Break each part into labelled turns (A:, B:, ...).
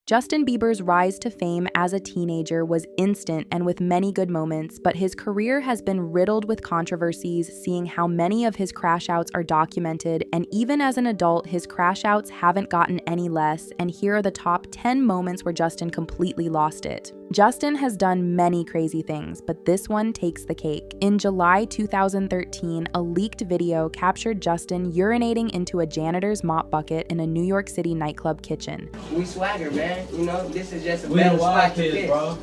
A: Justin Bieber's rise to fame as a teenager was instant and with many good moments, but his career has been riddled with controversies, seeing how many of his crash outs are documented, and even as an adult, his crash outs haven't gotten any less, and here are the top 10 moments where Justin completely lost it. Justin has done many crazy things, but this one takes the cake. In July 2013, a leaked video captured Justin urinating into a janitor's mop bucket in a New York City nightclub kitchen.
B: We swagger, man. You know, this is just a better spot to piss. Bro.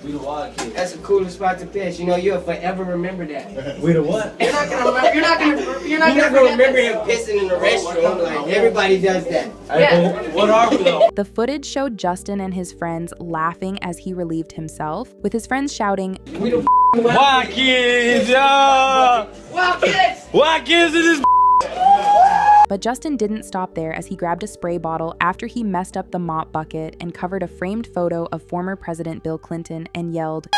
C: We the wild kids.
B: That's a cooler spot to piss. You know, you'll forever remember that.
C: We the what?
B: You're not gonna remember him pissing in the restroom. Like everybody does that.
C: Yeah. What are we though?
A: The footage showed Justin and his friends laughing as he relieved himself, with his friends shouting,
B: "We the
C: wild kids, yo!
B: Wild kids!
C: Wild kids in this."
A: But Justin didn't stop there, as he grabbed a spray bottle after he messed up the mop bucket and covered a framed photo of former President Bill Clinton and yelled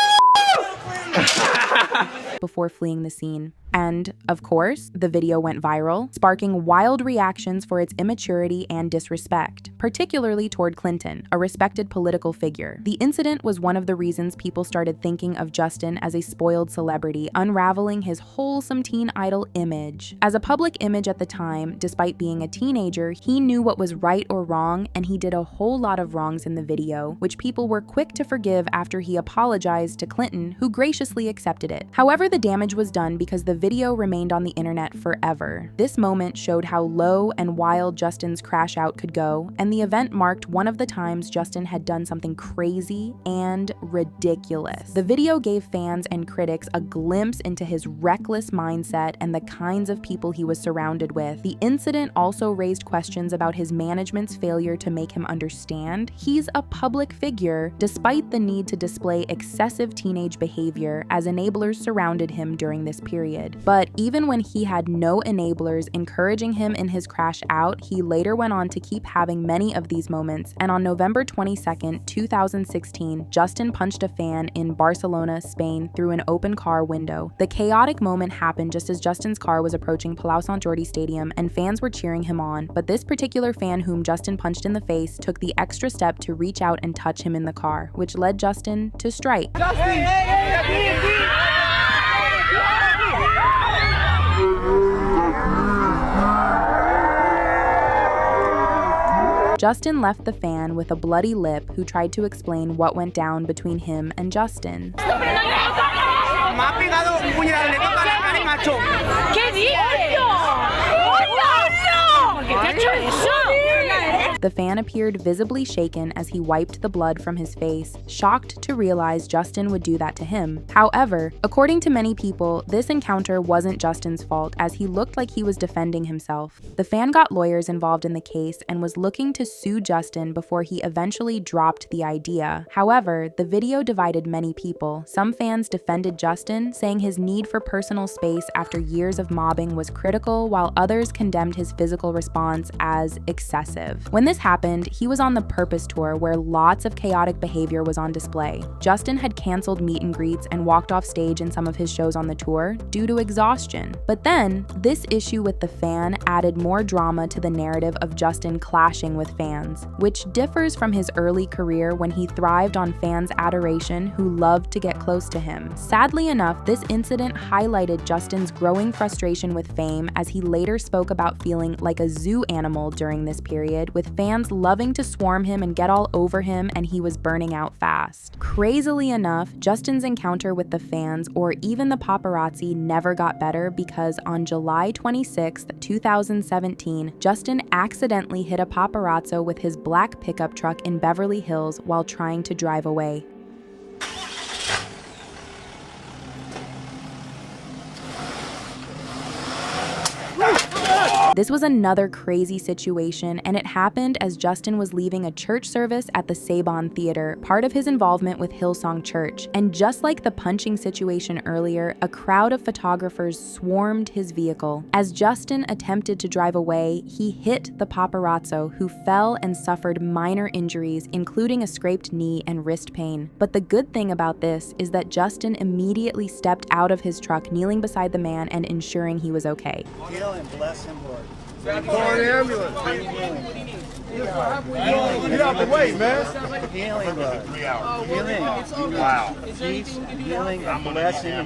A: before fleeing the scene. And, of course, the video went viral, sparking wild reactions for its immaturity and disrespect, particularly toward Clinton, a respected political figure. The incident was one of the reasons people started thinking of Justin as a spoiled celebrity, unraveling his wholesome teen idol image. As a public image at the time, despite being a teenager, he knew what was right or wrong, and he did a whole lot of wrongs in the video, which people were quick to forgive after he apologized to Clinton, who graciously accepted it. However, the damage was done because the video remained on the internet forever. This moment showed how low and wild Justin's crash out could go, and the event marked one of the times Justin had done something crazy and ridiculous. The video gave fans and critics a glimpse into his reckless mindset and the kinds of people he was surrounded with. The incident also raised questions about his management's failure to make him understand he's a public figure, despite the need to display excessive teenage behavior as enablers surrounded him during this period. But even when he had no enablers encouraging him in his crash out, he later went on to keep having many of these moments, and on November 22nd, 2016, Justin punched a fan in Barcelona, Spain through an open car window. The chaotic moment happened just as Justin's car was approaching Palau Sant Jordi Stadium and fans were cheering him on, but this particular fan whom Justin punched in the face took the extra step to reach out and touch him in the car, which led Justin to strike. Justin left the fan with a bloody lip, who tried to explain what went down between him and Justin. The fan appeared visibly shaken as he wiped the blood from his face, shocked to realize Justin would do that to him. However, according to many people, this encounter wasn't Justin's fault, as he looked like he was defending himself. The fan got lawyers involved in the case and was looking to sue Justin before he eventually dropped the idea. However, the video divided many people. Some fans defended Justin, saying his need for personal space after years of mobbing was critical, while others condemned his physical response as excessive. When this happened, he was on the Purpose tour, where lots of chaotic behavior was on display. Justin had canceled meet and greets and walked off stage in some of his shows on the tour due to exhaustion. But then, this issue with the fan added more drama to the narrative of Justin clashing with fans, which differs from his early career when he thrived on fans' adoration who loved to get close to him. Sadly enough, this incident highlighted Justin's growing frustration with fame, as he later spoke about feeling like a zoo animal during this period, with fans loving to swarm him and get all over him, and he was burning out fast. Crazily enough, Justin's encounter with the fans, or even the paparazzi, never got better, because on July 26, 2017, Justin accidentally hit a paparazzo with his black pickup truck in Beverly Hills while trying to drive away. This was another crazy situation, and it happened as Justin was leaving a church service at the Saban Theater, part of his involvement with Hillsong Church. And just like the punching situation earlier, a crowd of photographers swarmed his vehicle. As Justin attempted to drive away, he hit the paparazzo, who fell and suffered minor injuries, including a scraped knee and wrist pain. But the good thing about this is that Justin immediately stepped out of his truck, kneeling beside the man and ensuring he was okay.
D: Heal and bless him, Lord.
B: Call an ambulance.
D: Get out the way, man.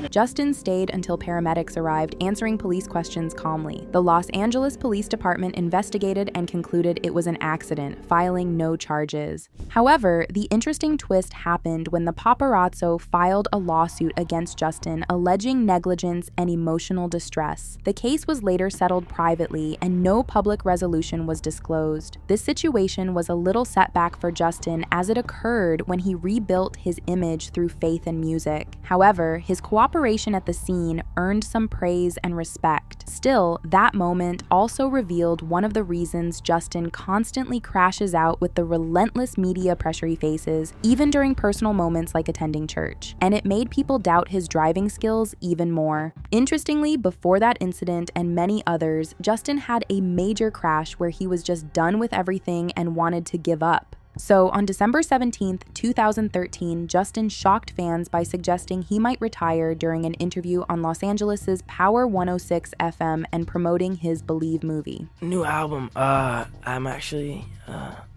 A: Justin stayed until paramedics arrived, answering police questions calmly. The Los Angeles Police Department investigated and concluded it was an accident, filing no charges. However, the interesting twist happened when the Paparazzo filed a lawsuit against Justin alleging negligence and emotional distress. The case was later settled privately and no public resolution was disclosed. This situation was a little setback for Justin as it occurred when he rebuilt his image through faith in music. However, his cooperation at the scene earned some praise and respect. Still, that moment also revealed one of the reasons Justin constantly crashes out with the relentless media pressure he faces, even during personal moments like attending church. And it made people doubt his driving skills even more. Interestingly, before that incident and many others, Justin had a major crash where he was just done with everything and wanted to give up. So on December 17th, 2013, Justin shocked fans by suggesting he might retire during an interview on Los Angeles' Power 106 FM and promoting his Believe movie.
E: New album. I'm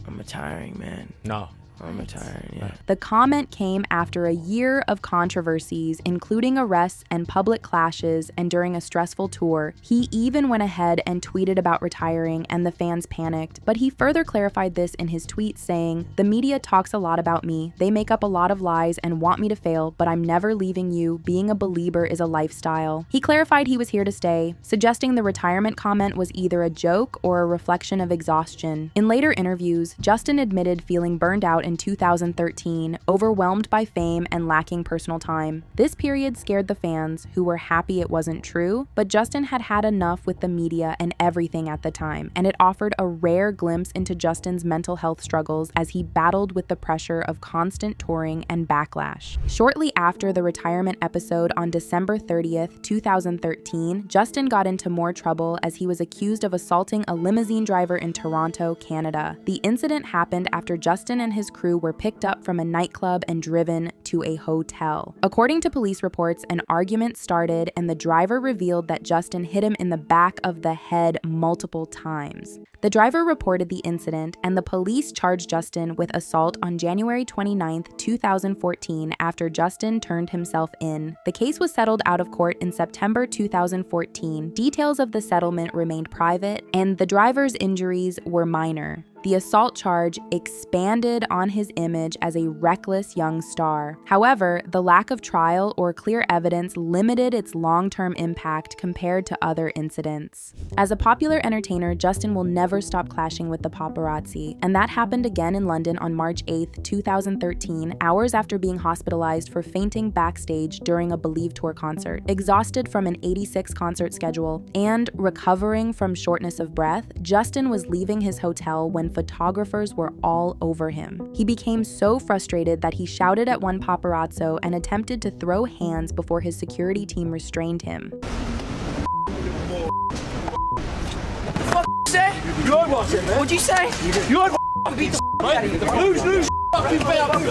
E: retiring, man.
C: No.
E: I'm retiring, yeah.
A: The comment came after a year of controversies, including arrests and public clashes, and during a stressful tour. He even went ahead and tweeted about retiring, and the fans panicked. But he further clarified this in his tweet, saying, "The media talks a lot about me. They make up a lot of lies and want me to fail, but I'm never leaving you. Being a believer is a lifestyle." He clarified he was here to stay, suggesting the retirement comment was either a joke or a reflection of exhaustion. In later interviews, Justin admitted feeling burned out in 2013, overwhelmed by fame and lacking personal time. This period scared the fans, who were happy it wasn't true, but Justin had had enough with the media and everything at the time, and it offered a rare glimpse into Justin's mental health struggles as he battled with the pressure of constant touring and backlash. Shortly after the retirement episode on December 30th, 2013, Justin got into more trouble as he was accused of assaulting a limousine driver in Toronto, Canada. The incident happened after Justin and his crew were picked up from a nightclub and driven to a hotel. According to police reports, an argument started and the driver revealed that Justin hit him in the back of the head multiple times. The driver reported the incident and the police charged Justin with assault on January 29th, 2014 after Justin turned himself in. The case was settled out of court in September 2014. Details of the settlement remained private and the driver's injuries were minor. The assault charge expanded on his image as a reckless young star. However, the lack of trial or clear evidence limited its long-term impact compared to other incidents. As a popular entertainer, Justin will never stop clashing with the paparazzi, and that happened again in London on March 8th, 2013, hours after being hospitalized for fainting backstage during a Believe tour concert. Exhausted from an 86 concert schedule and recovering from shortness of breath, Justin was leaving his hotel when photographers were all over him. He became so frustrated that he shouted at one paparazzo and attempted to throw hands before his security team restrained him.
E: What'd you say?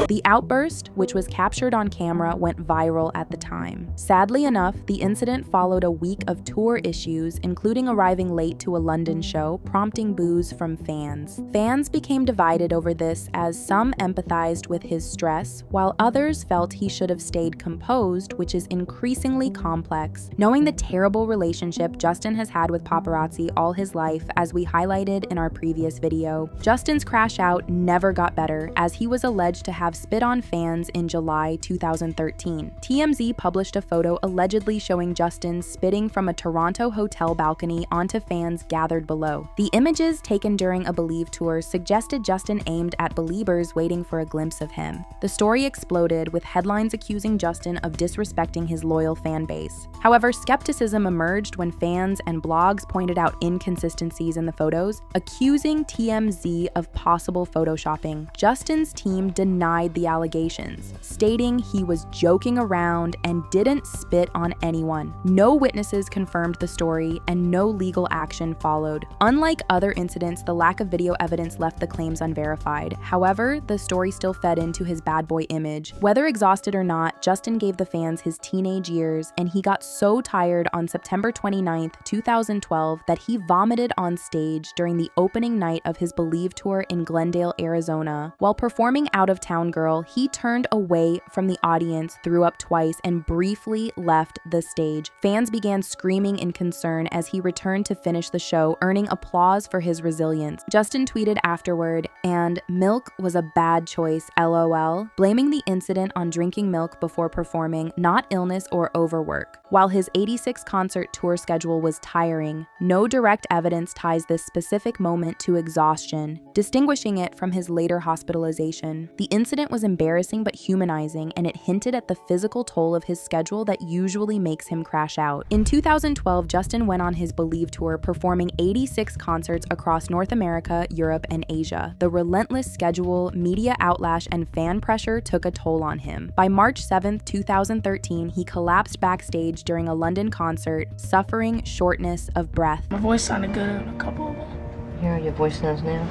A: The outburst, which was captured on camera, went viral at the time. Sadly enough, the incident followed a week of tour issues, including arriving late to a London show, prompting boos from fans. Fans became divided over this as some empathized with his stress, while others felt he should have stayed composed, which is increasingly complex. Knowing the terrible relationship Justin has had with paparazzi all his life, as we highlighted in our previous video, Justin's crash out never got better, as he was alleged to have spit on fans in July 2013. TMZ published a photo allegedly showing Justin spitting from a Toronto hotel balcony onto fans gathered below. The images taken during a Believe tour suggested Justin aimed at Believers waiting for a glimpse of him. The story exploded, with headlines accusing Justin of disrespecting his loyal fan base. However, skepticism emerged when fans and blogs pointed out inconsistencies in the photos, accusing TMZ of possible photoshopping. Justin's team denied the allegations, stating he was joking around and didn't spit on anyone. No witnesses confirmed the story, and no legal action followed. Unlike other incidents, the lack of video evidence left the claims unverified. However, the story still fed into his bad boy image. Whether exhausted or not, Justin gave the fans his teenage years, and he got so tired on September 29, 2012, that he vomited on stage during the opening night of his Believe tour in Glendale, Arizona. While performing Out of Town Girl, he turned away from the audience, threw up twice, and briefly left the stage. Fans began screaming in concern as he returned to finish the show, earning applause for his resilience. Justin tweeted afterward, "And milk was a bad choice, LOL," blaming the incident on drinking milk before performing, not illness or overwork. While his 86 concert tour schedule was tiring, no direct evidence ties this specific moment to exhaustion, distinguishing it from his later hospitalization. The incident was embarrassing but humanizing, and it hinted at the physical toll of his schedule that usually makes him crash out. In 2012, Justin went on his Believe tour, performing 86 concerts across North America, Europe, and Asia. The relentless schedule, media outlash, and fan pressure took a toll on him. By March 7, 2013, he collapsed backstage during a London concert, suffering shortness of breath.
D: My voice sounded good in a couple of them.
F: Hear how your voice sounds now?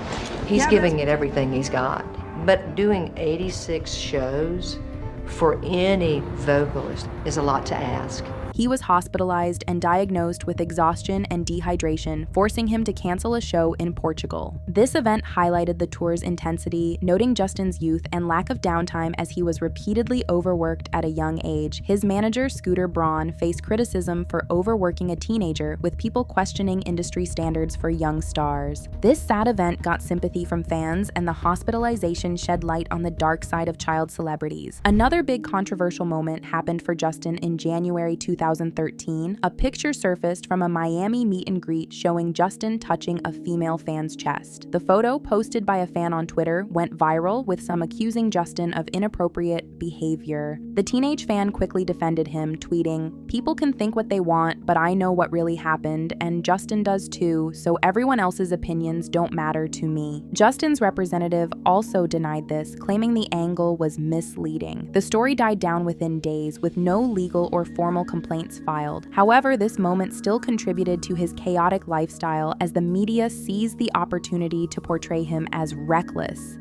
F: He's
D: Yeah,
F: giving it everything he's got. But doing 86 shows for any vocalist is a lot to ask.
A: He was hospitalized and diagnosed with exhaustion and dehydration, forcing him to cancel a show in Portugal. This event highlighted the tour's intensity, noting Justin's youth and lack of downtime as he was repeatedly overworked at a young age. His manager, Scooter Braun, faced criticism for overworking a teenager, with people questioning industry standards for young stars. This sad event got sympathy from fans, and the hospitalization shed light on the dark side of child celebrities. Another big controversial moment happened for Justin in January 2013. A picture surfaced from a Miami meet and greet showing Justin touching a female fan's chest. The photo, posted by a fan on Twitter, went viral, with some accusing Justin of inappropriate behavior. The teenage fan quickly defended him, tweeting, "People can think what they want, but I know what really happened, and Justin does too, so everyone else's opinions don't matter to me." Justin's representative also denied this, claiming the angle was misleading. The story died down within days, with no legal or formal complaints filed. However, this moment still contributed to his chaotic lifestyle as the media seized the opportunity to portray him as reckless.